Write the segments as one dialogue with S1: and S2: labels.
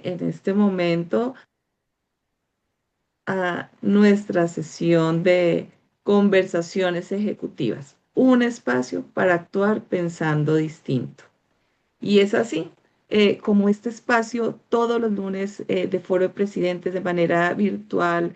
S1: en este momento a nuestra sesión de conversaciones ejecutivas, un espacio para actuar pensando distinto. Y es así, como este espacio todos los lunes de Foro de Presidentes de manera virtual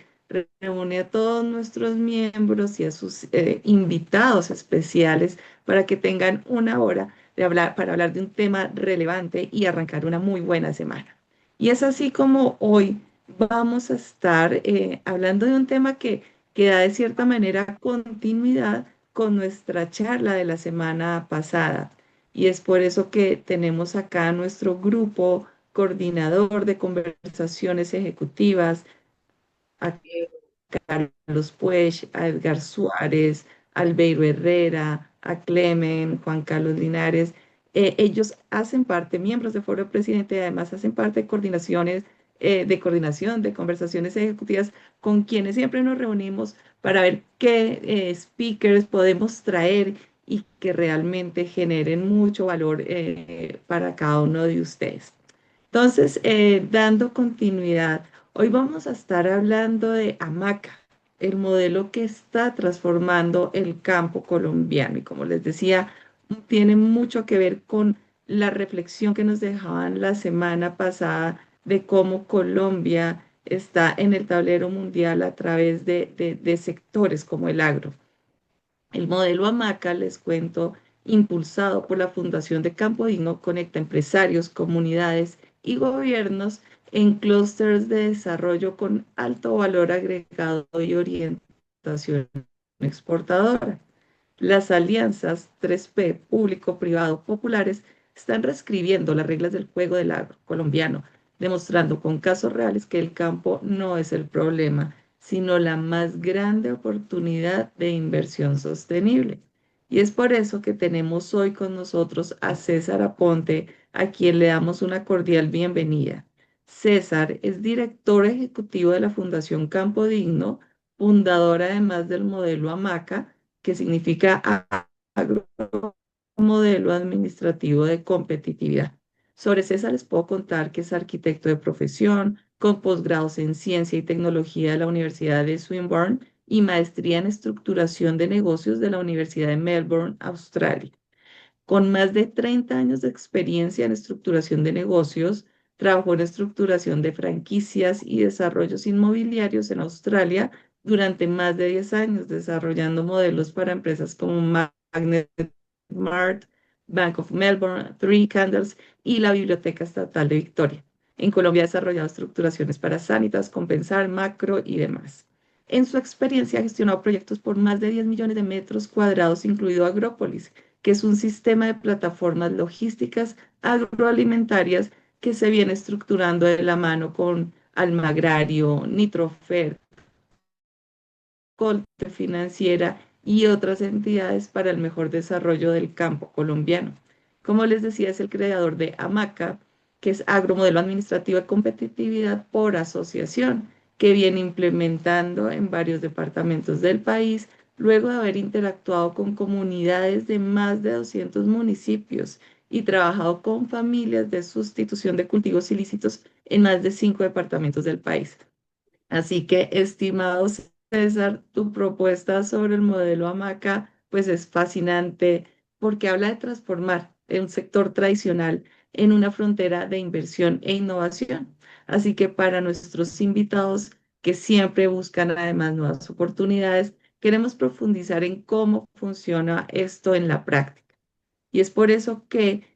S1: reúne a todos nuestros miembros y a sus invitados especiales para que tengan una hora de hablar, para hablar de un tema relevante y arrancar una muy buena semana. Y es así como hoy vamos a estar hablando de un tema que da de cierta manera continuidad con nuestra charla de la semana pasada. Y es por eso que tenemos acá nuestro grupo coordinador de conversaciones ejecutivas, a Carlos Puech, a Edgar Suárez, a Albeiro Herrera, a Clemen, Juan Carlos Linares. Ellos hacen parte, miembros de Foro Presidente, y además hacen parte de coordinaciones, de coordinación de conversaciones ejecutivas con quienes siempre nos reunimos para ver qué speakers podemos traer y que realmente generen mucho valor para cada uno de ustedes. Entonces, dando continuidad, hoy vamos a estar hablando de hamaca, el modelo que está transformando el campo colombiano. Y como les decía, tiene mucho que ver con la reflexión que nos dejaban la semana pasada de cómo Colombia está en el tablero mundial a través de sectores como el agro. El modelo hamaca, les cuento, impulsado por la Fundación de Campo Digno, conecta empresarios, comunidades y gobiernos en clústeres de desarrollo con alto valor agregado y orientación exportadora. Las alianzas 3P, público-privado populares, están reescribiendo las reglas del juego del agro colombiano, demostrando con casos reales que el campo no es el problema, sino la más grande oportunidad de inversión sostenible. Y es por eso que tenemos hoy con nosotros a César Aponte, a quien le damos una cordial bienvenida. César es director ejecutivo de la Fundación Campo Digno, fundador además del modelo Hamaca, que significa agro modelo administrativo de competitividad. Sobre César les puedo contar que es arquitecto de profesión, con posgrados en ciencia y tecnología de la Universidad de Swinburne y maestría en estructuración de negocios de la Universidad de Melbourne, Australia. Con más de 30 años de experiencia en estructuración de negocios, trabajó en estructuración de franquicias y desarrollos inmobiliarios en Australia durante más de 10 años, desarrollando modelos para empresas como Magnet Mart, Bank of Melbourne, Three Candles y la Biblioteca Estatal de Victoria. En Colombia ha desarrollado estructuraciones para Sanitas, Compensar, Macro y demás. En su experiencia ha gestionado proyectos por más de 10 millones de metros cuadrados, incluido Agrópolis, que es un sistema de plataformas logísticas agroalimentarias que se viene estructurando de la mano con Almagrario, Nitrofer, Colte Financiera y otras entidades para el mejor desarrollo del campo colombiano. Como les decía, es el creador de AMACA, que es Agromodelo Administrativo de Competitividad por Asociación, que viene implementando en varios departamentos del país, luego de haber interactuado con comunidades de más de 200 municipios y trabajado con familias de sustitución de cultivos ilícitos en más de 5 departamentos del país. Así que, estimado César, tu propuesta sobre el modelo hamaca, pues es fascinante porque habla de transformar un sector tradicional en una frontera de inversión e innovación. Así que para nuestros invitados que siempre buscan además nuevas oportunidades, queremos profundizar en cómo funciona esto en la práctica. Y es por eso que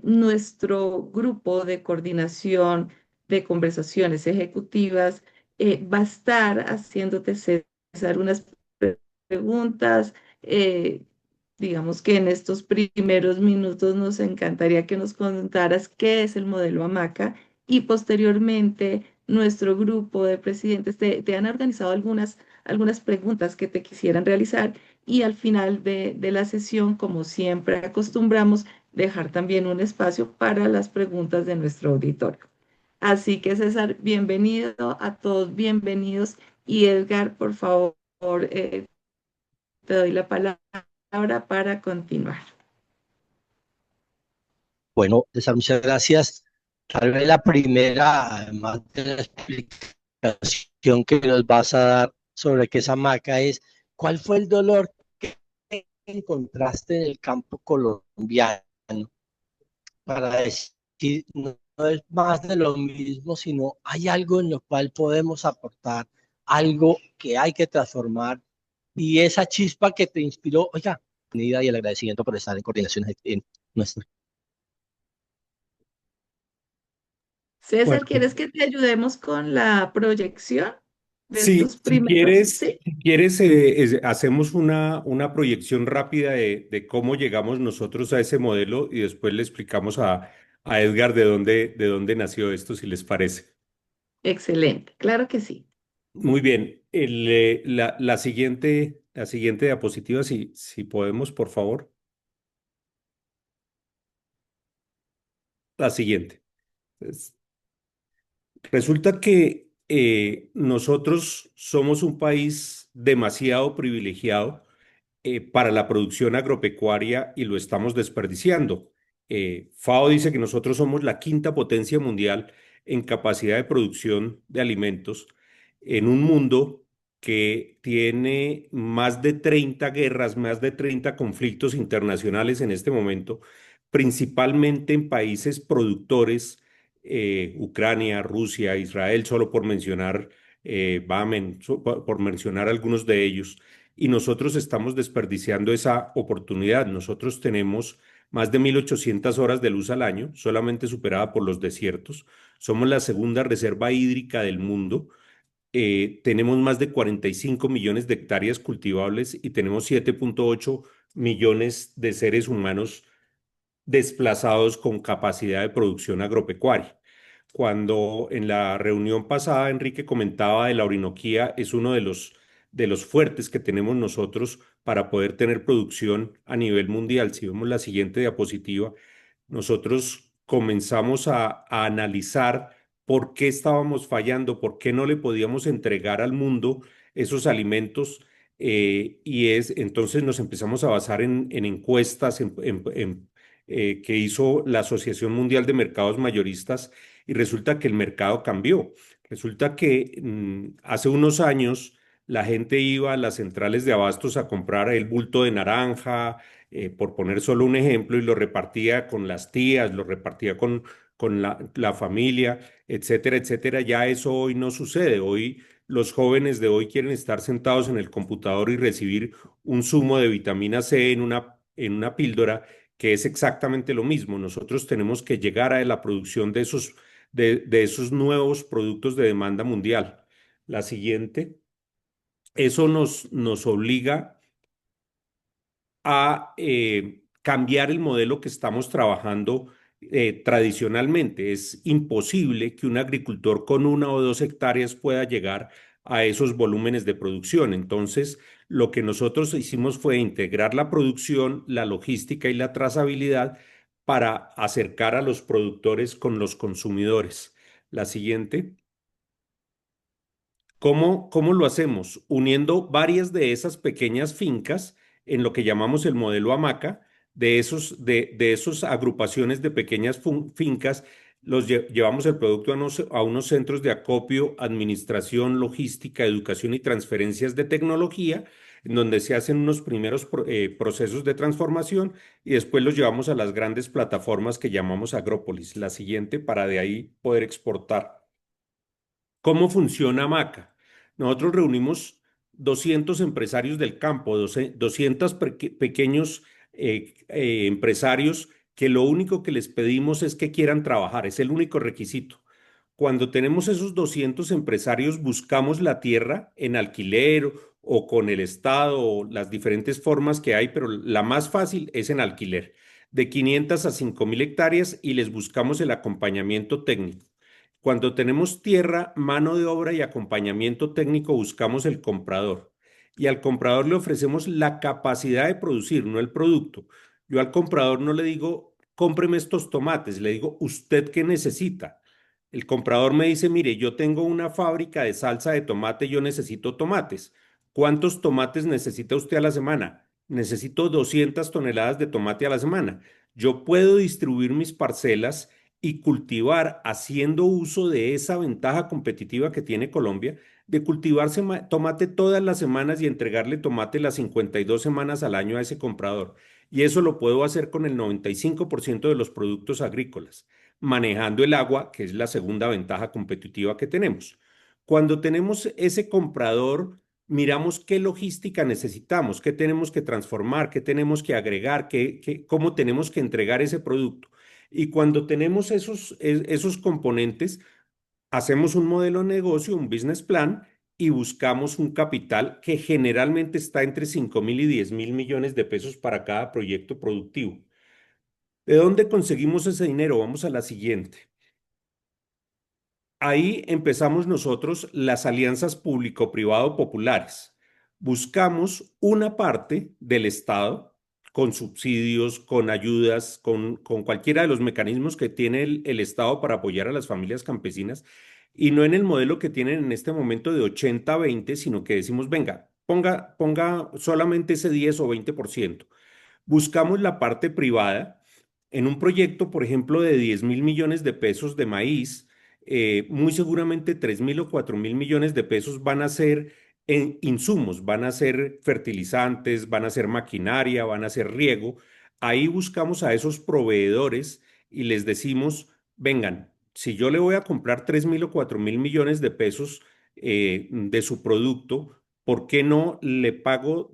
S1: nuestro grupo de coordinación de conversaciones ejecutivas va a estar haciéndote, César, unas preguntas. Digamos que en estos primeros minutos nos encantaría que nos contaras qué es el modelo Hamaca y posteriormente nuestro grupo de presidentes te han organizado algunas preguntas que te quisieran realizar y al final de la sesión, como siempre acostumbramos, dejar también un espacio para las preguntas de nuestro auditorio. Así que César, bienvenido a todos, bienvenidos. Y Edgar, por favor, te doy la palabra para continuar.
S2: Bueno, César, muchas gracias. Tal vez la primera, además de la explicación que nos vas a dar sobre qué es hamaca, es ¿cuál fue el dolor que encontraste en el campo colombiano? Para decir, no, no es más de lo mismo, sino hay algo en lo cual podemos aportar, algo que hay que transformar, y esa chispa que te inspiró, oiga, y el agradecimiento por estar en coordinación en nuestro.
S1: César,
S3: Bueno,
S1: ¿quieres que te ayudemos con la proyección de
S3: sí,
S1: estos primeros? Sí,
S3: si quieres hacemos una proyección rápida de cómo llegamos nosotros a ese modelo y después le explicamos a Edgar de dónde nació esto, si les parece.
S1: excelente, claro que sí.
S3: Muy bien. La siguiente diapositiva, si podemos, por favor. La siguiente. Es- Resulta que nosotros somos un país demasiado privilegiado para la producción agropecuaria y lo estamos desperdiciando. FAO dice que nosotros somos la quinta potencia mundial en capacidad de producción de alimentos en un mundo que tiene más de 30 guerras, más de 30 conflictos internacionales en este momento, principalmente en países productores, Ucrania, Rusia, Israel, solo por mencionar, Bamen, por mencionar algunos de ellos, y nosotros estamos desperdiciando esa oportunidad. Nosotros tenemos más de 1.800 horas de luz al año, solamente superada por los desiertos. Somos la segunda reserva hídrica del mundo. Tenemos más de 45 millones de hectáreas cultivables y tenemos 7,8 millones de seres humanos desplazados con capacidad de producción agropecuaria. Cuando en la reunión pasada Enrique comentaba de la Orinoquía, es uno de los fuertes que tenemos nosotros para poder tener producción a nivel mundial. Si vemos la siguiente diapositiva, nosotros comenzamos a analizar por qué estábamos fallando, por qué no le podíamos entregar al mundo esos alimentos. Y es entonces nos empezamos a basar en encuestas que hizo la Asociación Mundial de Mercados Mayoristas, y resulta que el mercado cambió. Resulta que hace unos años la gente iba a las centrales de abastos a comprar el bulto de naranja, por poner solo un ejemplo, y lo repartía con las tías, lo repartía con la familia, etcétera, etcétera. Ya eso hoy no sucede. Hoy los jóvenes de hoy quieren estar sentados en el computador y recibir un zumo de vitamina C en una píldora, que es exactamente lo mismo. Nosotros tenemos que llegar a la producción de esos nuevos productos de demanda mundial. La siguiente, eso nos obliga a cambiar el modelo que estamos trabajando tradicionalmente. Es imposible que un agricultor con 1 o 2 hectáreas pueda llegar a esos volúmenes de producción. Entonces, lo que nosotros hicimos fue integrar la producción, la logística y la trazabilidad para acercar a los productores con los consumidores. La siguiente. ¿Cómo lo hacemos? Uniendo varias de esas pequeñas fincas en lo que llamamos el modelo hamaca, de esos agrupaciones de pequeñas fincas, llevamos el producto a unos centros de acopio, administración, logística, educación y transferencias de tecnología, en donde se hacen unos primeros procesos de transformación, y después los llevamos a las grandes plataformas que llamamos agrópolis. La siguiente, para de ahí poder exportar. ¿Cómo funciona Maca? Nosotros reunimos 200 empresarios del campo, 200 pequeños empresarios, que lo único que les pedimos es que quieran trabajar, es el único requisito. Cuando tenemos esos 200 empresarios, buscamos la tierra en alquiler o con el Estado, o las diferentes formas que hay, pero la más fácil es en alquiler, de 500 a 5.000 hectáreas, y les buscamos el acompañamiento técnico. Cuando tenemos tierra, mano de obra y acompañamiento técnico, buscamos el comprador. Y al comprador le ofrecemos la capacidad de producir, no el producto. Yo al comprador no le digo, cómpreme estos tomates, le digo, ¿usted qué necesita? El comprador me dice, mire, yo tengo una fábrica de salsa de tomate, yo necesito tomates. ¿Cuántos tomates necesita usted a la semana? Necesito 200 toneladas de tomate a la semana. Yo puedo distribuir mis parcelas y cultivar haciendo uso de esa ventaja competitiva que tiene Colombia, de cultivar tomate todas las semanas y entregarle tomate las 52 semanas al año a ese comprador. Y eso lo puedo hacer con el 95% de los productos agrícolas, manejando el agua, que es la segunda ventaja competitiva que tenemos. Cuando tenemos ese comprador, miramos qué logística necesitamos, qué tenemos que transformar, qué tenemos que agregar, cómo tenemos que entregar ese producto. Y cuando tenemos esos componentes, hacemos un modelo de negocio, un business plan, y buscamos un capital que generalmente está entre 5.000 y 10.000 millones de pesos para cada proyecto productivo. ¿De dónde conseguimos ese dinero? Vamos a la siguiente. Ahí empezamos nosotros las alianzas público-privado populares. Buscamos una parte del Estado con subsidios, con ayudas, con cualquiera de los mecanismos que tiene el Estado para apoyar a las familias campesinas y no en el modelo que tienen en este momento de 80-20, sino que decimos, venga, ponga solamente ese 10 o 20%. Buscamos la parte privada en un proyecto, por ejemplo, de 10.000 millones de pesos de maíz. Muy seguramente 3.000 o 4.000 millones de pesos van a ser en insumos, van a ser fertilizantes, van a ser maquinaria, van a ser riego. Ahí buscamos a esos proveedores y les decimos, vengan, si yo le voy a comprar 3.000 o 4.000 millones de pesos de su producto, ¿por qué no le pago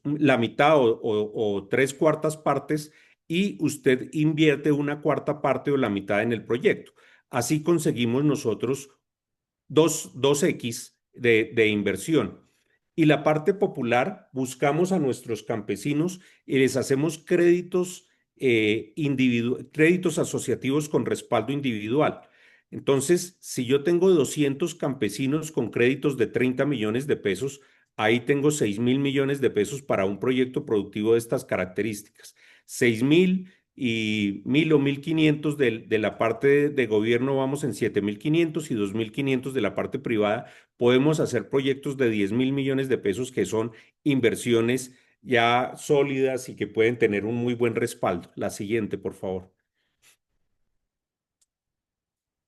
S3: la mitad o tres cuartas partes y usted invierte una cuarta parte o la mitad en el proyecto? Así conseguimos nosotros 2x de inversión. Y la parte popular, buscamos a nuestros campesinos y les hacemos créditos asociativos con respaldo individual. Entonces, si yo tengo 200 campesinos con créditos de 30 millones de pesos, ahí tengo 6.000 millones de pesos para un proyecto productivo de estas características. 6.000 y 1.000 o 1.500 de la parte de gobierno, vamos en 7.500 y 2.500 de la parte privada. Podemos hacer proyectos de 10.000 millones de pesos que son inversiones ya sólidas y que pueden tener un muy buen respaldo. La siguiente, por favor.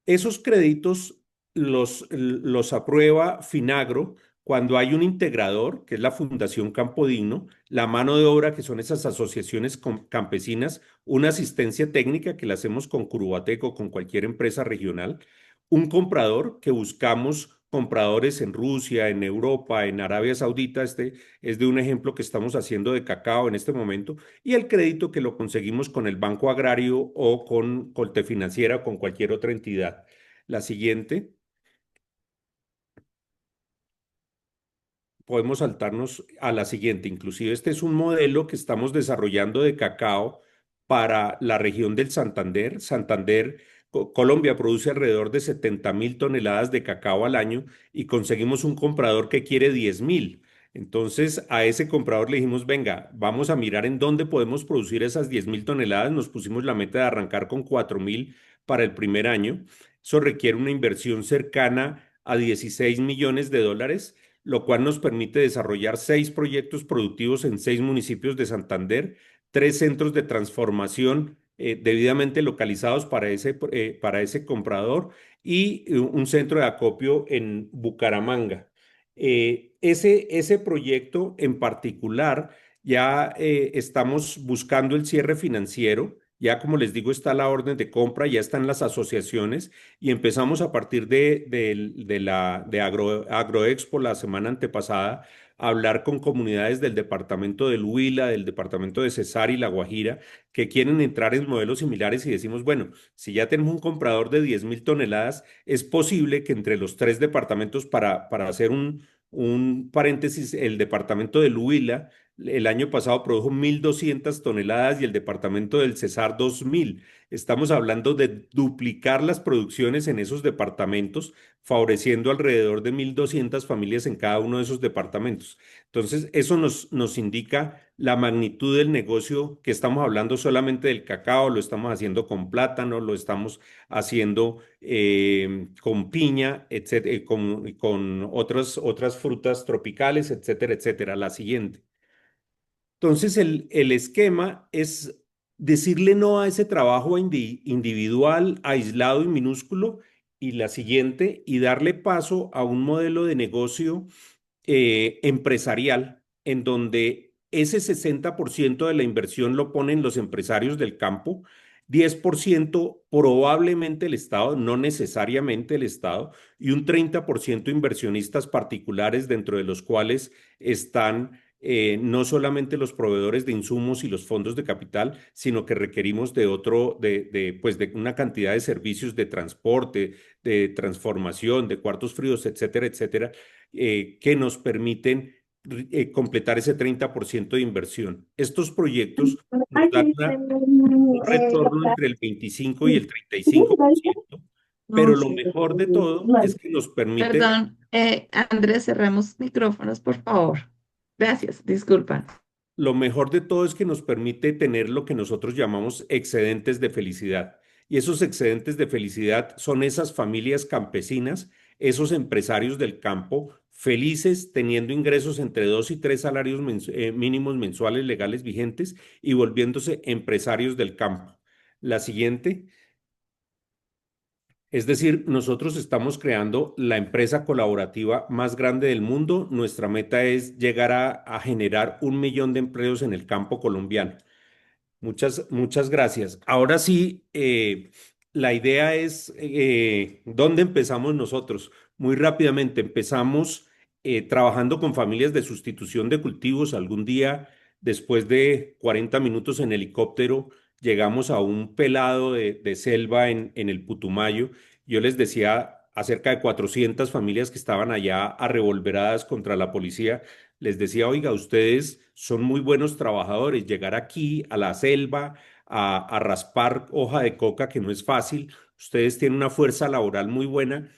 S3: Esos créditos los aprueba Finagro cuando hay un integrador, que es la Fundación Campo Digno, la mano de obra, que son esas asociaciones campesinas, una asistencia técnica que la hacemos con Curubateco, con cualquier empresa regional, un comprador que buscamos compradores en Rusia, en Europa, en Arabia Saudita. Este es de un ejemplo que estamos haciendo de cacao en este momento, y el crédito que lo conseguimos con el Banco Agrario o con Coltefinanciera o con cualquier otra entidad. La siguiente, podemos saltarnos a la siguiente. Inclusive este es un modelo que estamos desarrollando de cacao para la región del Santander. Colombia produce alrededor de 70.000 toneladas de cacao al año y conseguimos un comprador que quiere 10.000. Entonces a ese comprador le dijimos, venga, vamos a mirar en dónde podemos producir esas 10.000 toneladas. Nos pusimos la meta de arrancar con 4.000 para el primer año. Eso requiere una inversión cercana a 16 millones de dólares, lo cual nos permite desarrollar 6 proyectos productivos en 6 municipios de Santander, 3 centros de transformación debidamente localizados para ese comprador y un centro de acopio en Bucaramanga. Ese proyecto en particular, ya estamos buscando el cierre financiero. Ya como les digo, está la orden de compra, ya están las asociaciones y empezamos a partir de Agroexpo la semana antepasada a hablar con comunidades del departamento del Huila, del departamento de Cesar y La Guajira, que quieren entrar en modelos similares y decimos, bueno, si ya tenemos un comprador de 10.000 toneladas, es posible que entre los 3 departamentos, para hacer un paréntesis, el departamento del Huila el año pasado produjo 1.200 toneladas y el departamento del Cesar 2.000. Estamos hablando de duplicar las producciones en esos departamentos, favoreciendo alrededor de 1.200 familias en cada uno de esos departamentos. Entonces, eso nos indica la magnitud del negocio, que estamos hablando solamente del cacao, lo estamos haciendo con plátano, lo estamos haciendo con piña, etcétera, con otras frutas tropicales, etcétera, etcétera. La siguiente. Entonces, el esquema es decirle no a ese trabajo individual, aislado y minúsculo, y la siguiente, y darle paso a un modelo de negocio empresarial, en donde ese 60% de la inversión lo ponen los empresarios del campo, 10% probablemente el Estado, no necesariamente el Estado, y un 30% inversionistas particulares, dentro de los cuales están no solamente los proveedores de insumos y los fondos de capital, sino que requerimos pues de una cantidad de servicios de transporte, de transformación, de cuartos fríos, etcétera, etcétera, que nos permiten completar ese 30% de inversión. Estos proyectos nos dan un retorno entre el 25 y el 35%, pero lo mejor de todo es que nos permite,
S1: Perdón, Andrés, cerremos micrófonos, por favor. Gracias, disculpan.
S3: lo mejor de todo es que nos permite tener lo que nosotros llamamos excedentes de felicidad. Y esos excedentes de felicidad son esas familias campesinas, esos empresarios del campo, felices teniendo ingresos entre 2 y 3 salarios mínimos mensuales legales vigentes y volviéndose empresarios del campo. La siguiente. Es decir, nosotros estamos creando la empresa colaborativa más grande del mundo. Nuestra meta es llegar a generar 1 millón de empleos en el campo colombiano. Muchas gracias. Ahora sí, la idea es, ¿dónde empezamos nosotros? Muy rápidamente, empezamos trabajando con familias de sustitución de cultivos. Algún día, después de 40 minutos en helicóptero, llegamos a un pelado de selva en el Putumayo. Yo les decía acerca de 400 familias que estaban allá arrevolveradas contra la policía. Les decía, oiga, ustedes son muy buenos trabajadores, llegar aquí a la selva a raspar hoja de coca, que no es fácil, ustedes tienen una fuerza laboral muy buena,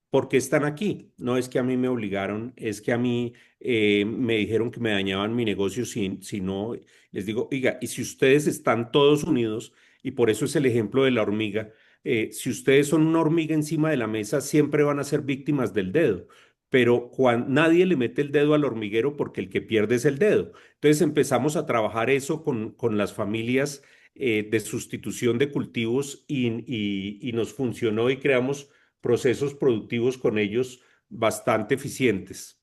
S3: ¿por qué están aquí? No es que a mí me obligaron, es que a mí me dijeron que me dañaban mi negocio si no, les digo, oiga, y si ustedes están todos unidos, y por eso es el ejemplo de la hormiga, si ustedes son una hormiga encima de la mesa, siempre van a ser víctimas del dedo, pero nadie le mete el dedo al hormiguero porque el que pierde es el dedo. Entonces empezamos a trabajar eso con las familias de sustitución de cultivos y nos funcionó y creamos procesos productivos con ellos bastante eficientes.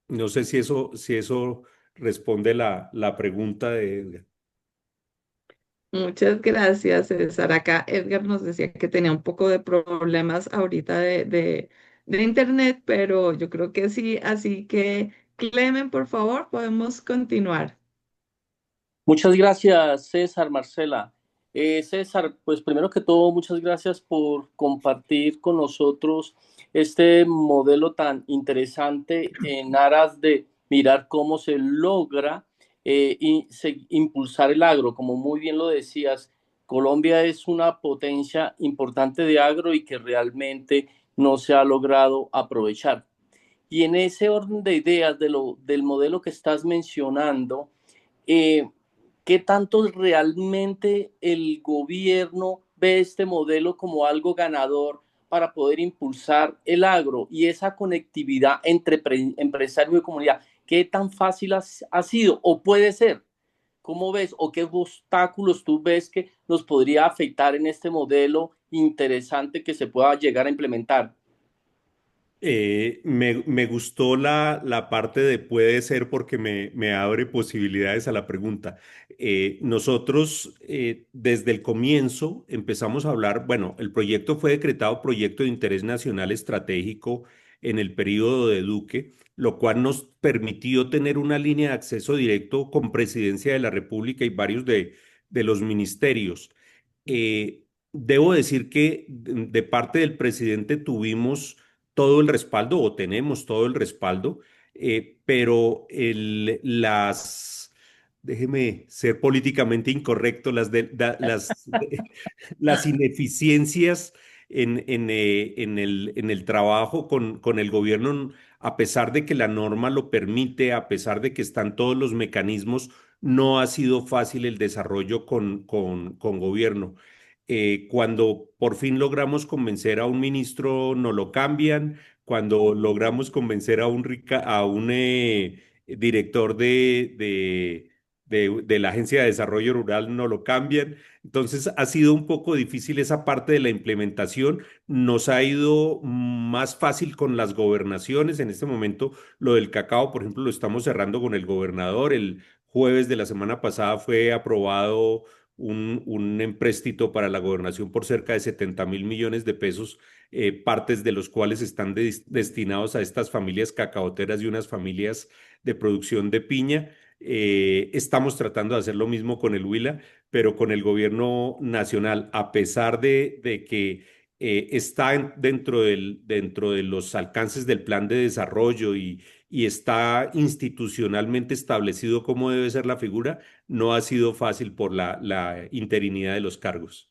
S3: No sé si eso responde la pregunta de Edgar.
S1: Muchas gracias, César. Acá Edgar nos decía que tenía un poco de problemas ahorita de internet, pero yo creo que sí. Así que, Clemen, por favor, podemos continuar.
S4: Muchas gracias, César, Marcela. César, pues primero que todo, muchas gracias por compartir con nosotros este modelo tan interesante en aras de mirar cómo se logra impulsar el agro. Como muy bien lo decías, Colombia es una potencia importante de agro y que realmente no se ha logrado aprovechar. Y en ese orden de ideas del modelo que estás mencionando, eh, ¿qué tanto realmente el gobierno ve este modelo como algo ganador para poder impulsar el agro y esa conectividad entre empresario y comunidad? ¿Qué tan fácil ha sido o puede ser? ¿Cómo ves o qué obstáculos tú ves que nos podría afectar en este modelo interesante que se pueda llegar a implementar?
S3: Me gustó la parte de puede ser porque me abre posibilidades a la pregunta. Nosotros desde el comienzo empezamos a hablar, bueno, el proyecto fue decretado Proyecto de Interés Nacional Estratégico en el periodo de Duque, lo cual nos permitió tener una línea de acceso directo con Presidencia de la República y varios de los ministerios. Debo decir que de parte del presidente tuvimos todo el respaldo o tenemos todo el respaldo, pero déjeme ser políticamente incorrecto, las ineficiencias en el trabajo con el gobierno, a pesar de que la norma lo permite, a pesar de que están todos los mecanismos, no ha sido fácil el desarrollo con gobierno. Cuando por fin logramos convencer a un ministro, no lo cambian. Cuando logramos convencer a un director de la Agencia de Desarrollo Rural no lo cambian. Entonces ha sido un poco difícil esa parte de la implementación. Nos ha ido más fácil con las gobernaciones. En este momento, lo del cacao, por ejemplo, lo estamos cerrando con el gobernador. El jueves de la semana pasada fue aprobado un empréstito para la gobernación por cerca de 70.000 millones de pesos, partes de los cuales están destinados a estas familias cacaoteras y unas familias de producción de piña. Estamos tratando de hacer lo mismo con el Huila, pero con el gobierno nacional, a pesar de que está dentro de los alcances del plan de desarrollo y está institucionalmente establecido cómo debe ser la figura, no ha sido fácil por la interinidad de los cargos.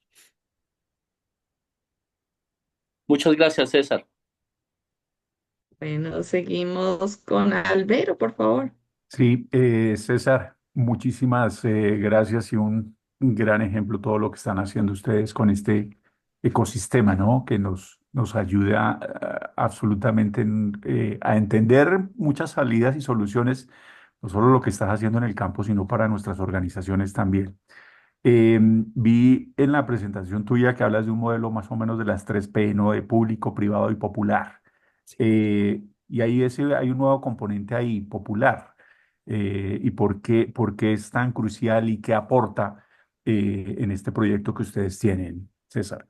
S4: Muchas gracias, César.
S1: Bueno, seguimos con Albero, por favor.
S5: Sí, César, muchísimas gracias y un gran ejemplo todo lo que están haciendo ustedes con este ecosistema, ¿no? Que nos ayuda absolutamente a entender muchas salidas y soluciones, no solo lo que estás haciendo en el campo, sino para nuestras organizaciones también. Vi en la presentación tuya que hablas de un modelo más o menos de las 3P, ¿no? De público, privado y popular. Y ahí hay un nuevo componente ahí, popular. ¿Y por qué es tan crucial y qué aporta en este proyecto que ustedes tienen, César?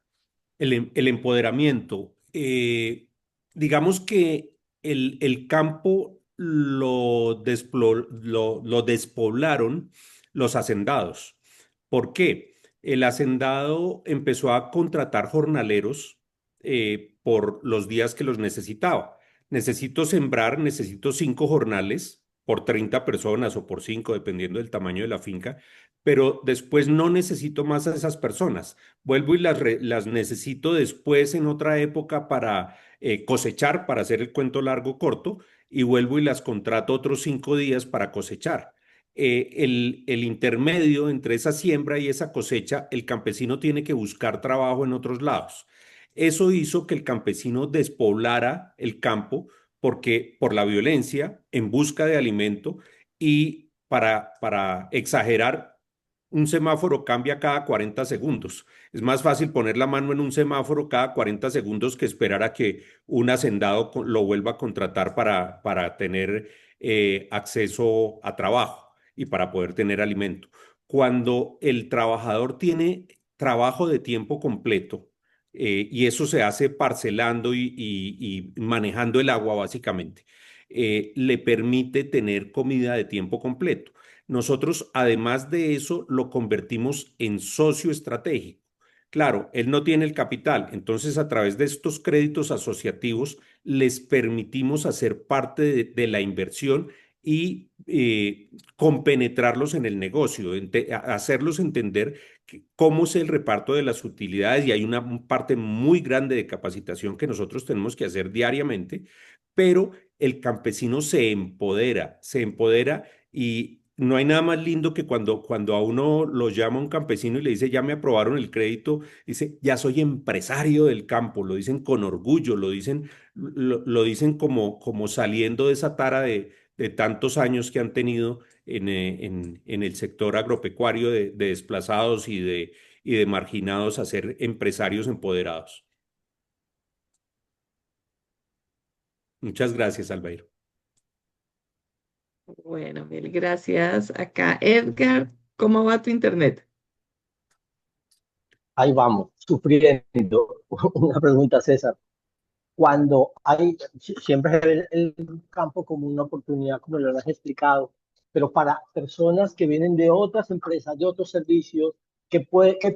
S3: El empoderamiento. Digamos que el campo lo despoblaron los hacendados. ¿Por qué? El hacendado empezó a contratar jornaleros por los días que los necesitaba. Necesito sembrar, necesito 5 jornales por 30 personas o por 5, dependiendo del tamaño de la finca, pero después no necesito más a esas personas. Vuelvo y las necesito después en otra época para cosechar, para hacer el cuento largo corto, y vuelvo y las contrato otros 5 días para cosechar. El intermedio entre esa siembra y esa cosecha, el campesino tiene que buscar trabajo en otros lados. Eso hizo que el campesino despoblara el campo porque por la violencia en busca de alimento y para exagerar, un semáforo cambia cada 40 segundos. Es más fácil poner la mano en un semáforo cada 40 segundos que esperar a que un hacendado lo vuelva a contratar para tener acceso a trabajo y para poder tener alimento. Cuando el trabajador tiene trabajo de tiempo completo, y eso se hace parcelando y manejando el agua básicamente, le permite tener comida de tiempo completo. Nosotros, además de eso, lo convertimos en socio estratégico. Claro, él no tiene el capital, entonces a través de estos créditos asociativos les permitimos hacer parte de la inversión y compenetrarlos en el negocio, hacerlos entender cómo es el reparto de las utilidades, y hay una parte muy grande de capacitación que nosotros tenemos que hacer diariamente, pero el campesino se empodera, y no hay nada más lindo que cuando a uno lo llama un campesino y le dice, ya me aprobaron el crédito, dice, ya soy empresario del campo, lo dicen con orgullo, lo dicen como saliendo de esa tara de tantos años que han tenido en el sector agropecuario de desplazados y de marginados a ser empresarios empoderados. Muchas gracias, Albeiro.
S1: Bueno, mil gracias. Acá, Edgar, ¿cómo va tu internet?
S2: Ahí vamos, sufriendo. Una pregunta, César. Cuando siempre se ve el campo como una oportunidad, como lo has explicado, pero para personas que vienen de otras empresas, de otros servicios, ¿qué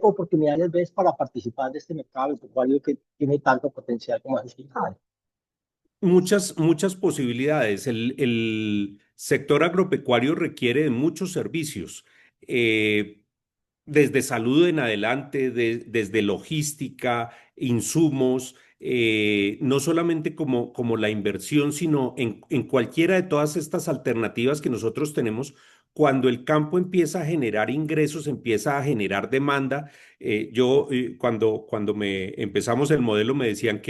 S2: oportunidades ves para participar de este mercado agropecuario que tiene tanto potencial como has explicado?
S3: Muchas posibilidades. El sector agropecuario requiere de muchos servicios, desde salud en adelante, desde logística, insumos, no solamente como la inversión, sino en cualquiera de todas estas alternativas que nosotros tenemos. Cuando el campo empieza a generar ingresos, empieza a generar demanda. Cuando empezamos el modelo me decían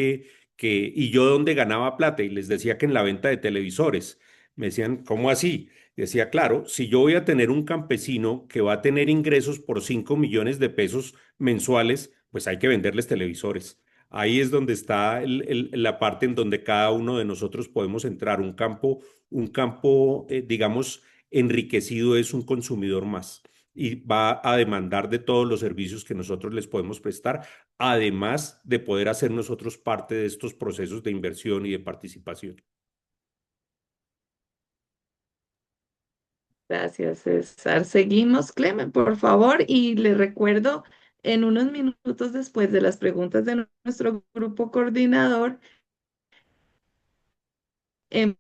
S3: y yo dónde ganaba plata, y les decía que en la venta de televisores. Me decían, ¿cómo así? Decía, claro, si yo voy a tener un campesino que va a tener ingresos por 5 millones de pesos mensuales, pues hay que venderles televisores. Ahí es donde está la parte en donde cada uno de nosotros podemos entrar. Un campo, digamos, enriquecido es un consumidor más y va a demandar de todos los servicios que nosotros les podemos prestar, además de poder hacer nosotros parte de estos procesos de inversión y de participación.
S1: Gracias, César. Seguimos, Clemen, por favor, y le recuerdo, en unos minutos después de las preguntas de nuestro grupo coordinador, em-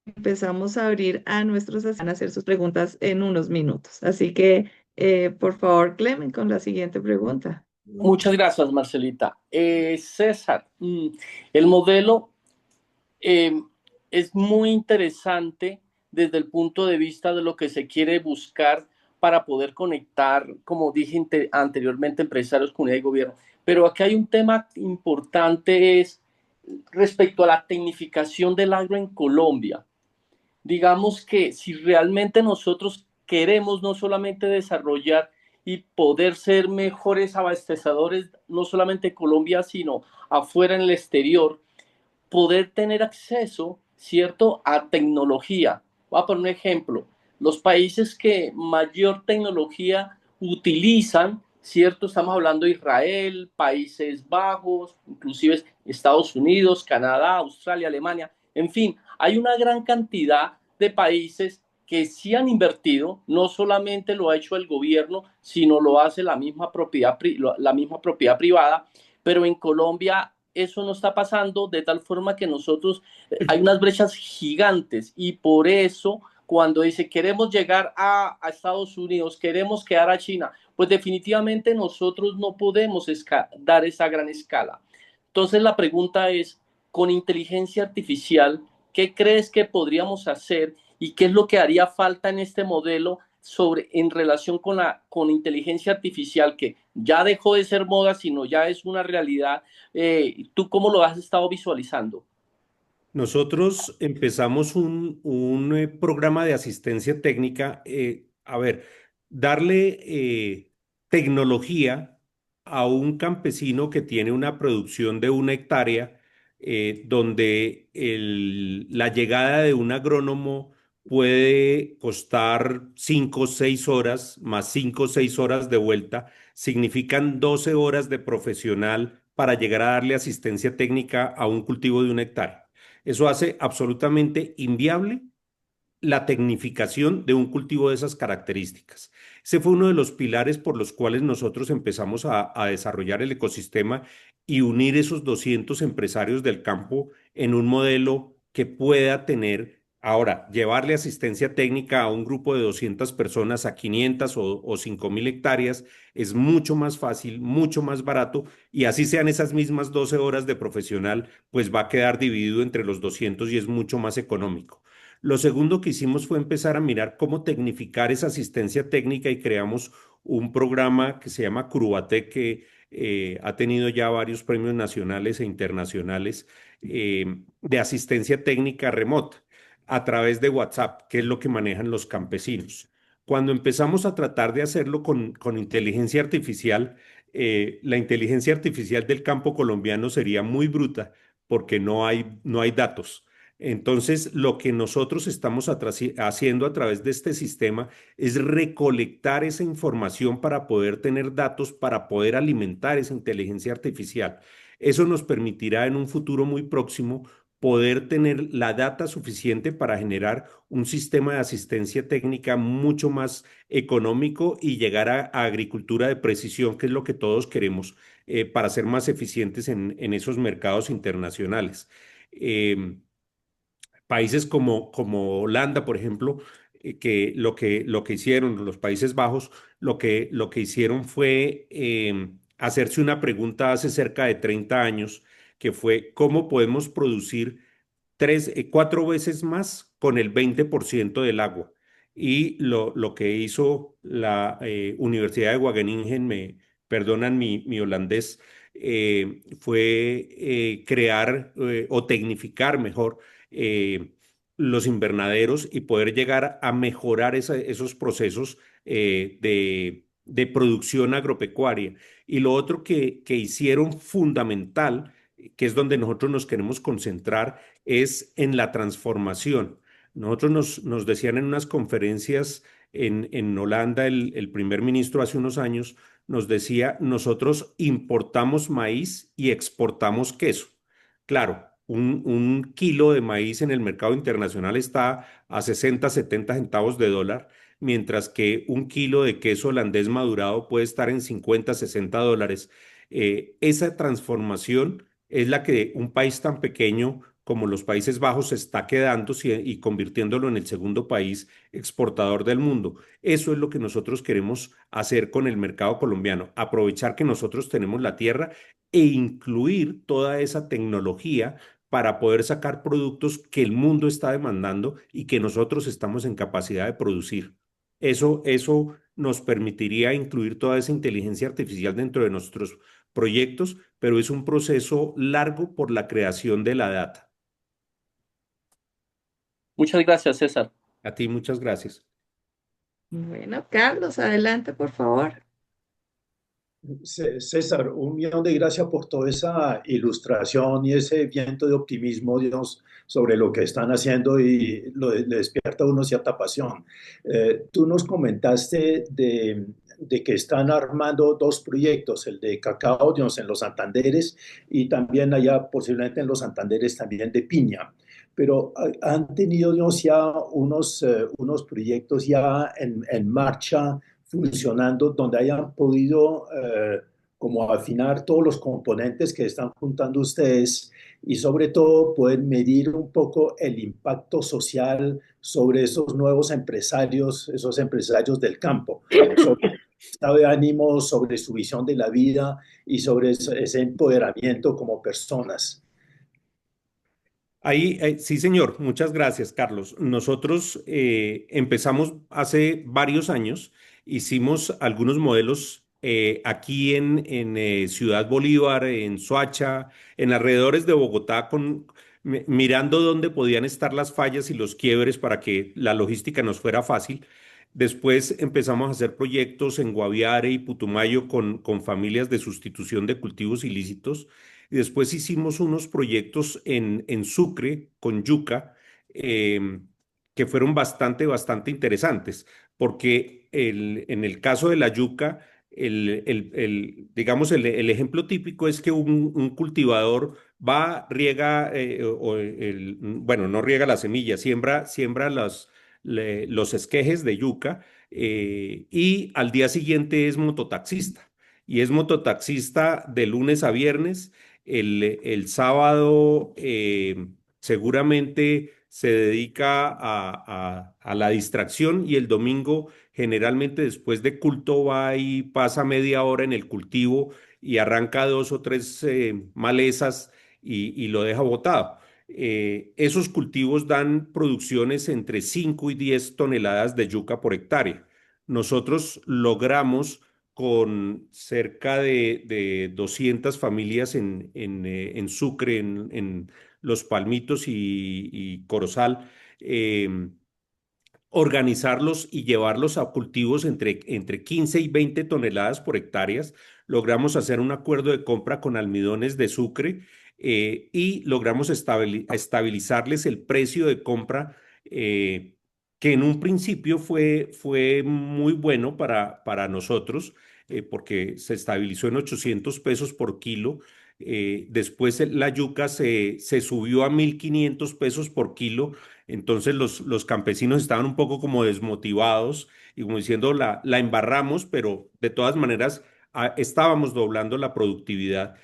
S1: empezamos a abrir a nuestros asistentes a hacer sus preguntas en unos minutos. Así que, por favor, Clemen, con la siguiente pregunta.
S4: Muchas gracias, Marcelita. César, el modelo eh, es muy interesante desde el punto de vista de lo que se quiere buscar para poder conectar, como dije anteriormente, empresarios, comunidad y gobierno. Pero aquí hay un tema importante, es respecto a la tecnificación del agro en Colombia. Digamos que si realmente nosotros queremos no solamente desarrollar y poder ser mejores abastecedores, no solamente en Colombia, sino afuera en el exterior, poder tener acceso, ¿cierto?, a tecnología. Voy a poner un ejemplo. Los países que mayor tecnología utilizan, ¿cierto? Estamos hablando de Israel, Países Bajos, inclusive Estados Unidos, Canadá, Australia, Alemania. En fin, hay una gran cantidad de países que sí han invertido, no solamente lo ha hecho el gobierno, sino lo hace la misma propiedad privada, pero en Colombia eso no está pasando de tal forma que nosotros hay unas brechas gigantes y por eso cuando dice queremos llegar a Estados Unidos, queremos quedar a China, pues definitivamente nosotros no podemos dar esa gran escala. Entonces la pregunta es, con inteligencia artificial, ¿qué crees que podríamos hacer y qué es lo que haría falta en este modelo en relación con inteligencia artificial que ya dejó de ser moda, sino ya es una realidad? ¿Tú cómo lo has estado visualizando?
S3: Nosotros empezamos un programa de asistencia técnica, a ver, darle tecnología a un campesino que tiene una producción de 1 hectárea, donde la llegada de un agrónomo puede costar 5 o 6 horas, más 5 o 6 horas de vuelta, significan 12 horas de profesional para llegar a darle asistencia técnica a un cultivo de 1 hectárea. Eso hace absolutamente inviable la tecnificación de un cultivo de esas características. Ese fue uno de los pilares por los cuales nosotros empezamos a desarrollar el ecosistema y unir esos 200 empresarios del campo en un modelo que pueda tener, ahora, llevarle asistencia técnica a un grupo de 200 personas a 500 o 5.000 hectáreas es mucho más fácil, mucho más barato y así sean esas mismas 12 horas de profesional, pues va a quedar dividido entre los 200 y es mucho más económico. Lo segundo que hicimos fue empezar a mirar cómo tecnificar esa asistencia técnica y creamos un programa que se llama Curubatec, que ha tenido ya varios premios nacionales e internacionales de asistencia técnica remota a través de WhatsApp, que es lo que manejan los campesinos. Cuando empezamos a tratar de hacerlo con inteligencia artificial, la inteligencia artificial del campo colombiano sería muy bruta porque no hay datos. Entonces, lo que nosotros estamos haciendo a través de este sistema es recolectar esa información para poder tener datos, para poder alimentar esa inteligencia artificial. Eso nos permitirá en un futuro muy próximo poder tener la data suficiente para generar un sistema de asistencia técnica mucho más económico y llegar a agricultura de precisión, que es lo que todos queremos, para ser más eficientes en esos mercados internacionales. Em, Países como Holanda, por ejemplo, que lo que hicieron, los Países Bajos, lo que hicieron fue hacerse una pregunta hace cerca de 30 años, que fue cómo podemos producir 4 veces más con el 20% del agua. Y lo que hizo la Universidad de Wageningen, me perdonan mi holandés, fue crear o tecnificar mejor los invernaderos y poder llegar a mejorar esos procesos de producción agropecuaria. Y lo otro que hicieron fundamental, que es donde nosotros nos queremos concentrar, es en la transformación. Nosotros nos decían en unas conferencias en Holanda, el primer ministro hace unos años nos decía, nosotros importamos maíz y exportamos queso. Claro, un kilo de maíz en el mercado internacional está a 60, 70 centavos de dólar, mientras que un kilo de queso holandés madurado puede estar en 50, 60 dólares. Esa transformación es la que un país tan pequeño como los Países Bajos se está quedando y convirtiéndolo en el segundo país exportador del mundo. Eso es lo que nosotros queremos hacer con el mercado colombiano, aprovechar que nosotros tenemos la tierra e incluir toda esa tecnología para poder sacar productos que el mundo está demandando y que nosotros estamos en capacidad de producir. Eso nos permitiría incluir toda esa inteligencia artificial dentro de nuestros proyectos, pero es un proceso largo por la creación de la data.
S4: Muchas gracias, César.
S3: A ti, muchas gracias.
S1: Bueno, Carlos, adelante, por favor.
S6: César, un millón de gracias por toda esa ilustración y ese viento de optimismo, Dios, sobre lo que están haciendo y le despierta a uno cierta pasión. Tú nos comentaste de que están armando dos proyectos, el de cacao, Dios, en los Santanderes y también allá posiblemente en los Santanderes también de piña. Pero han tenido, Dios, ya unos proyectos ya en marcha funcionando, donde hayan podido como afinar todos los componentes que están juntando ustedes y sobre todo poder medir un poco el impacto social sobre esos nuevos empresarios, esos empresarios del campo, sobre el estado de ánimo, sobre su visión de la vida y sobre ese empoderamiento como personas.
S3: Ahí, sí, señor. Muchas gracias, Carlos. Nosotros empezamos hace varios años, hicimos algunos modelos aquí en Ciudad Bolívar, en Soacha, en alrededores de Bogotá, mirando dónde podían estar las fallas y los quiebres para que la logística nos fuera fácil. Después empezamos a hacer proyectos en Guaviare y Putumayo con familias de sustitución de cultivos ilícitos. Y después hicimos unos proyectos en Sucre con yuca que fueron bastante interesantes, porque en el caso de la yuca, digamos, el ejemplo típico es que un cultivador va, riega, bueno, no riega la semilla, siembra los esquejes de yuca y al día siguiente es mototaxista. Y es mototaxista de lunes a viernes. El sábado seguramente se dedica a la distracción y el domingo generalmente después de culto va y pasa media hora en el cultivo y arranca dos o tres malezas y lo deja botado. Esos cultivos dan producciones entre 5 y 10 toneladas de yuca por hectárea. Nosotros logramos con cerca de 200 familias en Sucre, en Los Palmitos y Corozal, organizarlos y llevarlos a cultivos entre 15 y 20 toneladas por hectáreas. Logramos hacer un acuerdo de compra con almidones de Sucre y logramos estabilizarles el precio de compra que en un principio fue muy bueno para nosotros porque se estabilizó en 800 pesos por kilo. Después la yuca se subió a 1.500 pesos por kilo, entonces los campesinos estaban un poco como desmotivados y como diciendo la embarramos, pero de todas maneras estábamos doblando la productividad.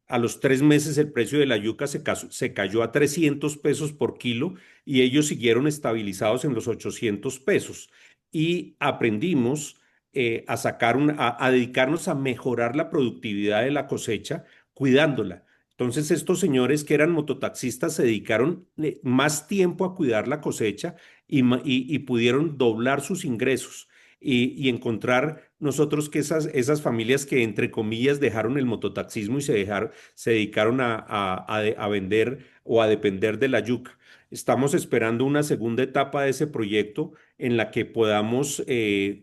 S3: A los 3 meses el precio de la yuca se cayó a 300 pesos por kilo y ellos siguieron estabilizados en los 800 pesos. Y aprendimos a dedicarnos a mejorar la productividad de la cosecha, cuidándola. Entonces estos señores que eran mototaxistas se dedicaron más tiempo a cuidar la cosecha y pudieron doblar sus ingresos. y encontrar nosotros que esas familias que entre comillas dejaron el mototaxismo y se dedicaron a vender o a depender de la yuca. Estamos esperando una segunda etapa de ese proyecto en la que podamos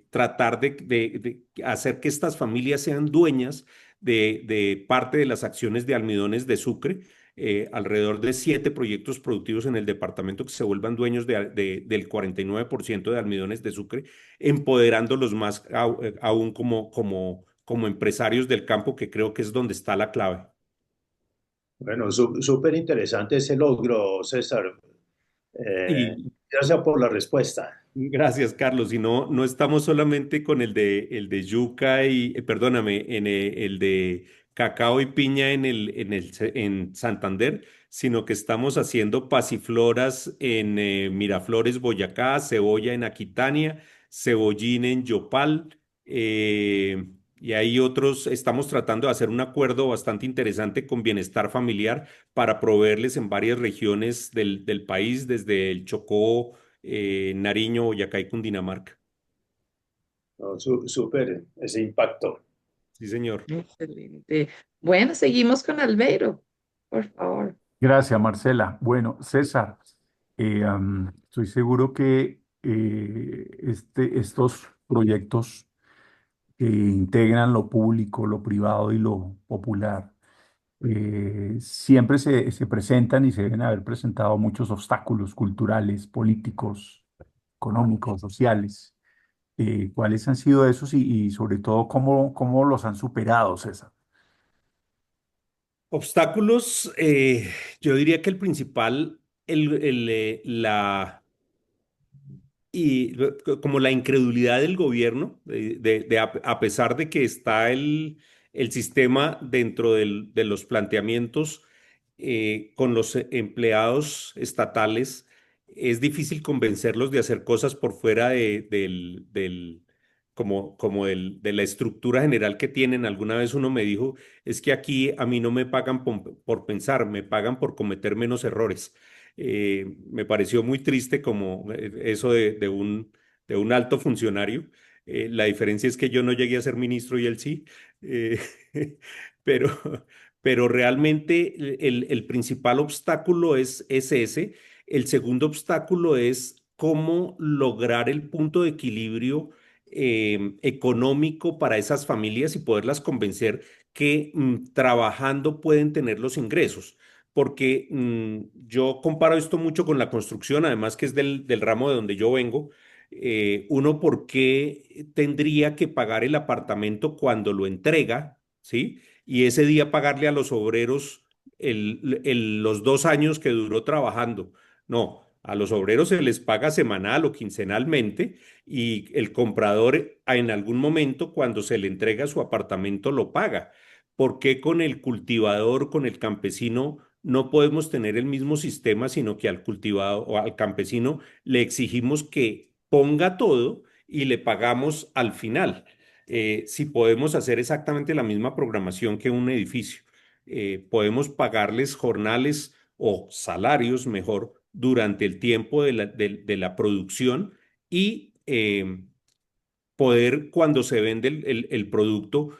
S3: tratar de hacer que estas familias sean dueñas de parte de las acciones de Almidones de Sucre, alrededor de 7 proyectos productivos en el departamento que se vuelvan dueños del 49% de Almidones de Sucre, empoderándolos más aún como empresarios del campo, que creo que es donde está la clave.
S6: Bueno, súper interesante ese logro, César. Eh,
S3: Y
S6: Gracias por la respuesta.
S3: gracias, Carlos. Y no estamos solamente con el de yuca y, perdóname, el de cacao y piña en Santander, sino que estamos haciendo pasifloras en Miraflores, Boyacá, cebolla en Aquitania, cebollín en Yopal, y hay otros. Estamos tratando de hacer un acuerdo bastante interesante con Bienestar Familiar para proveerles en varias regiones del país, desde el Chocó, Nariño, Boyacá y Cundinamarca.
S6: No, súper ese impacto.
S3: Sí, señor.
S1: Excelente. Bueno, seguimos con Albeiro, por favor.
S5: Gracias, Marcela. Bueno, César, estoy seguro que estos proyectos que integran lo público, lo privado y lo popular, siempre se presentan y se deben haber presentado muchos obstáculos culturales, políticos, económicos, sociales. ¿Cuáles han sido esos y sobre todo cómo los han superado, César?
S3: Obstáculos, yo diría que el principal, como la incredulidad del gobierno, a pesar de que está el sistema dentro de los planteamientos con los empleados estatales, es difícil convencerlos de hacer cosas por fuera de la estructura general que tienen. Alguna vez uno me dijo, es que aquí a mí no me pagan por pensar, me pagan por cometer menos errores. Me pareció muy triste como eso de un alto funcionario. La diferencia es que yo no llegué a ser ministro y él sí. Eh, pero, pero realmente el principal obstáculo es ese. El segundo obstáculo es cómo lograr el punto de equilibrio económico para esas familias y poderlas convencer que trabajando pueden tener los ingresos. Porque yo comparo esto mucho con la construcción, además que es del ramo de donde yo vengo. Uno, ¿por qué tendría que pagar el apartamento cuando lo entrega? ¿Sí? Y ese día pagarle a los obreros los 2 años que duró trabajando. No, a los obreros se les paga semanal o quincenalmente, y el comprador en algún momento, cuando se le entrega su apartamento, lo paga. ¿Por qué con el cultivador, con el campesino, no podemos tener el mismo sistema, sino que al cultivador o al campesino le exigimos que ponga todo y le pagamos al final? Si podemos hacer exactamente la misma programación que un edificio, podemos pagarles jornales o salarios mejor durante el tiempo de la producción, y poder, cuando se vende el producto,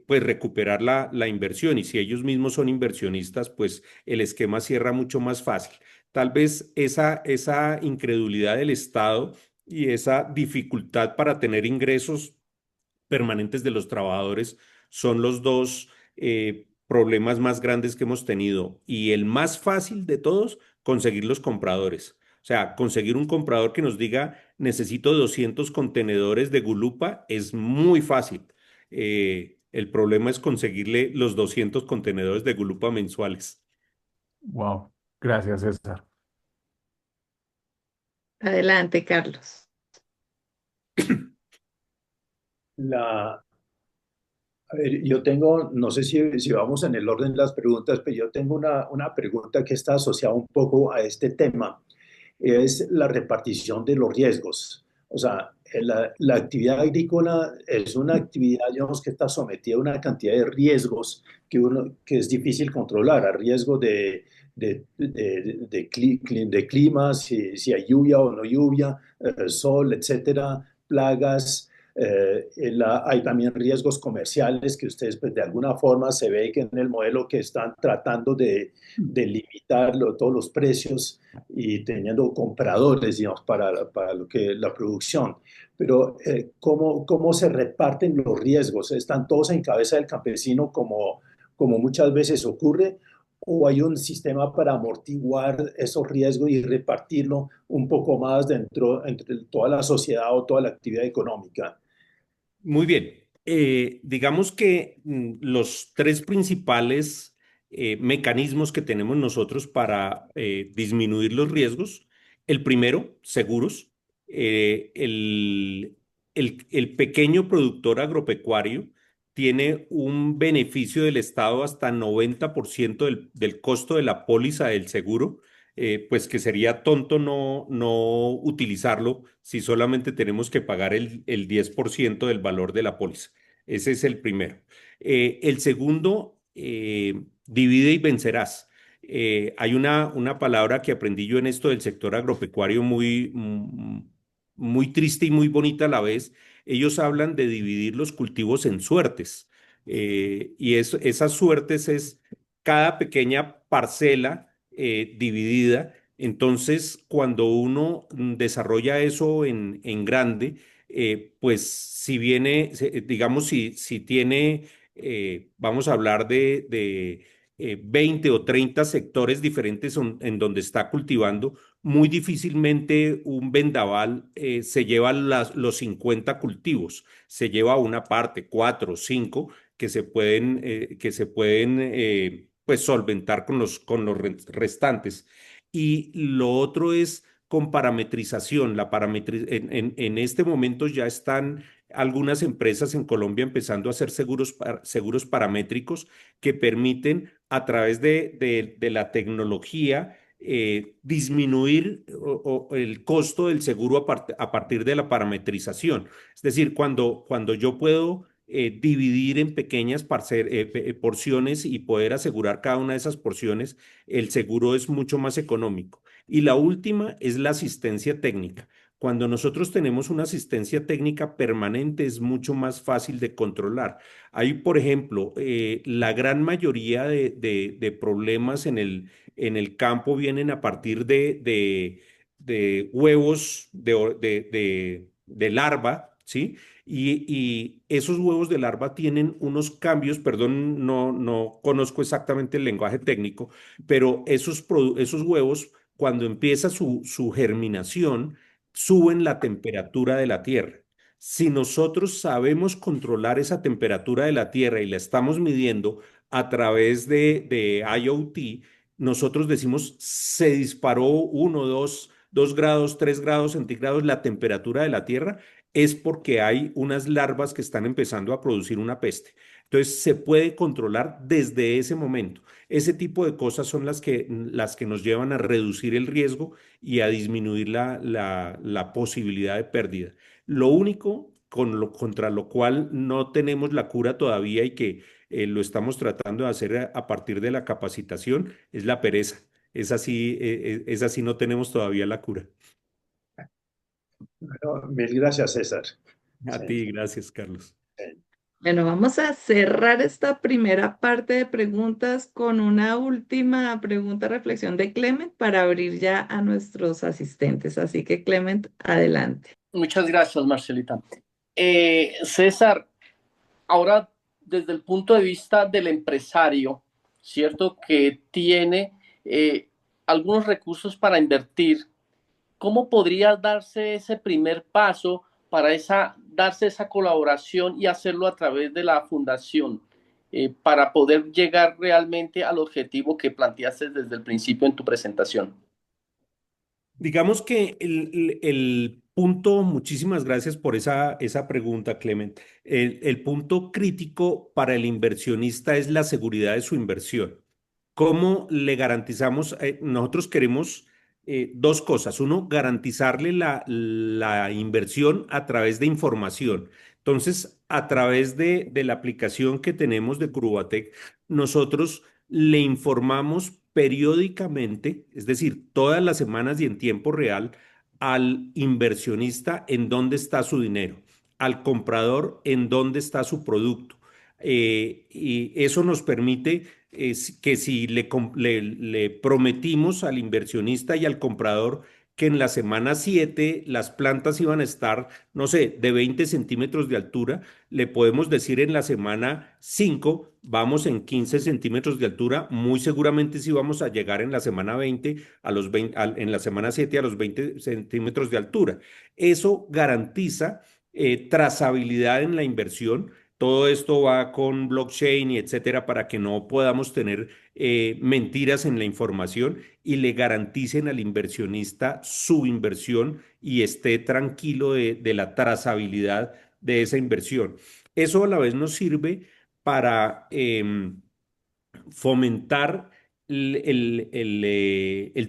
S3: pues recuperar la inversión. Y si ellos mismos son inversionistas, pues el esquema cierra mucho más fácil. Tal vez esa incredulidad del Estado y esa dificultad para tener ingresos permanentes de los trabajadores son los dos problemas más grandes que hemos tenido. Y el más fácil de todos, conseguir los compradores. O sea, conseguir un comprador que nos diga, necesito 200 contenedores de gulupa, es muy fácil. El problema es conseguirle los 200 contenedores de gulupa mensuales.
S5: Wow, gracias, César.
S1: Adelante, Carlos.
S6: La, a ver, yo tengo, no sé si vamos en el orden de las preguntas, pero yo tengo una pregunta que está asociada un poco a este tema. Es la repartición de los riesgos. O sea, la actividad agrícola es una actividad, digamos, que está sometida a una cantidad de riesgos que es difícil controlar, a riesgo de clima, si hay lluvia o no lluvia, sol, etcétera, plagas. Hay también riesgos comerciales que ustedes, pues, de alguna forma se ve que en el modelo que están tratando de limitar todos los precios y teniendo compradores, digamos, para lo que la producción. Pero ¿cómo se reparten los riesgos? ¿Están todos en cabeza del campesino como muchas veces ocurre? ¿O hay un sistema para amortiguar esos riesgos y repartirlo un poco más entre toda la sociedad o toda la actividad económica?
S3: Muy bien. Digamos que los tres principales mecanismos que tenemos nosotros para disminuir los riesgos, el primero, seguros. El pequeño productor agropecuario tiene un beneficio del Estado hasta 90% del costo de la póliza del seguro, pues que sería tonto no utilizarlo si solamente tenemos que pagar el 10% del valor de la póliza. Ese es el primero. El segundo, divide y vencerás. Hay una palabra que aprendí yo en esto del sector agropecuario muy triste y muy bonita a la vez. Ellos hablan de dividir los cultivos en suertes. Esas suertes es cada pequeña parcela dividida. Entonces, cuando uno desarrolla eso en grande, pues si viene, digamos, si tiene, vamos a hablar de 20 o 30 sectores diferentes en donde está cultivando, muy difícilmente un vendaval se lleva los 50 cultivos, se lleva una parte, cuatro o cinco, que se pueden pues solventar con los restantes. Y lo otro es con parametrización. En este momento ya están algunas empresas en Colombia empezando a hacer seguros paramétricos que permiten a través de la tecnología disminuir el costo del seguro a partir de la parametrización. Es decir, cuando yo puedo dividir en pequeñas porciones y poder asegurar cada una de esas porciones, el seguro es mucho más económico. Y la última es la asistencia técnica. Cuando nosotros tenemos una asistencia técnica permanente es mucho más fácil de controlar. Hay, por ejemplo, la gran mayoría de problemas en el campo vienen a partir de huevos de larva, ¿sí? Y esos huevos de larva tienen unos cambios, perdón, no conozco exactamente el lenguaje técnico, pero esos huevos, cuando empieza su germinación, suben la temperatura de la tierra. Si nosotros sabemos controlar esa temperatura de la tierra y la estamos midiendo a través de IoT, nosotros decimos se disparó 1, 2 grados, 3 grados centígrados la temperatura de la tierra, es porque hay unas larvas que están empezando a producir una peste. Entonces se puede controlar desde ese momento. Ese tipo de cosas son las que nos llevan a reducir el riesgo y a disminuir la posibilidad de pérdida. Lo único contra lo cual no tenemos la cura todavía y que lo estamos tratando de hacer a partir de la capacitación es la pereza. Es así, no tenemos todavía la cura.
S6: Bueno, mil gracias, César.
S3: A
S6: Sí,
S3: ti, gracias, Carlos.
S6: sí.
S1: Bueno, vamos a cerrar esta primera parte de preguntas con una última pregunta, reflexión de Clement para abrir ya a nuestros asistentes. Así que, Clement, adelante.
S4: Muchas gracias, Marcelita. César, ahora desde el punto de vista del empresario, ¿cierto? Que tiene algunos recursos para invertir, ¿cómo podría darse ese primer paso para darse esa colaboración y hacerlo a través de la fundación para poder llegar realmente al objetivo que planteaste desde el principio en tu presentación?
S3: Digamos que el punto, muchísimas gracias por esa pregunta, Clement. El punto crítico para el inversionista es la seguridad de su inversión. ¿Cómo le garantizamos? Nosotros queremos dos cosas. Uno, garantizarle la inversión a través de información. Entonces, a través de la aplicación que tenemos de Curubatec, nosotros le informamos periódicamente, es decir, todas las semanas y en tiempo real, al inversionista en dónde está su dinero, al comprador en dónde está su producto. Y eso nos permite que si le prometimos al inversionista y al comprador que en la semana 7 las plantas iban a estar, no sé, de 20 centímetros de altura, le podemos decir en la semana 5 vamos en 15 centímetros de altura, muy seguramente sí vamos a llegar en la semana 20 a los 20, en la semana 7 a los 20 centímetros de altura. Eso garantiza trazabilidad en la inversión. Todo esto va con blockchain y etcétera para que no podamos tener mentiras en la información y le garanticen al inversionista su inversión y esté tranquilo de la trazabilidad de esa inversión. Eso a la vez nos sirve para fomentar el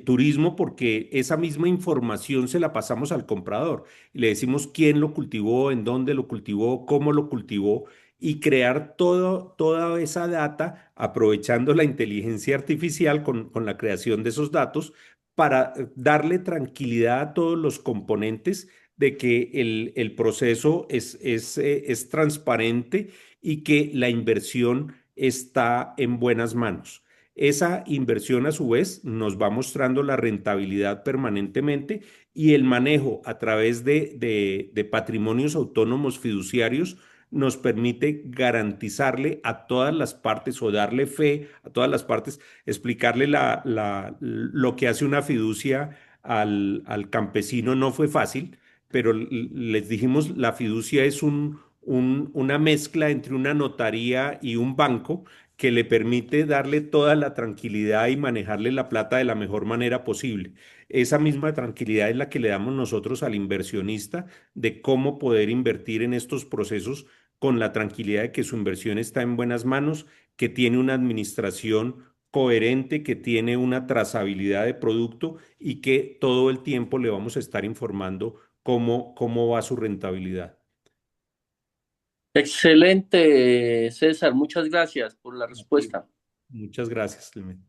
S3: turismo porque esa misma información se la pasamos al comprador y le decimos quién lo cultivó, en dónde lo cultivó, cómo lo cultivó y crear toda esa data aprovechando la inteligencia artificial con la creación de esos datos para darle tranquilidad a todos los componentes de que el proceso es transparente y que la inversión está en buenas manos. Esa inversión a su vez nos va mostrando la rentabilidad permanentemente y el manejo a través de patrimonios autónomos fiduciarios nos permite garantizarle a todas las partes o darle fe a todas las partes, explicarle lo que hace una fiducia al campesino no fue fácil, pero les dijimos la fiducia es una mezcla entre una notaría y un banco que le permite darle toda la tranquilidad y manejarle la plata de la mejor manera posible. Esa misma tranquilidad es la que le damos nosotros al inversionista de cómo poder invertir en estos procesos con la tranquilidad de que su inversión está en buenas manos, que tiene una administración coherente, que tiene una trazabilidad de producto y que todo el tiempo le vamos a estar informando cómo va su rentabilidad.
S4: Excelente, César. Muchas gracias por la respuesta.
S3: Muchas gracias, Clemente.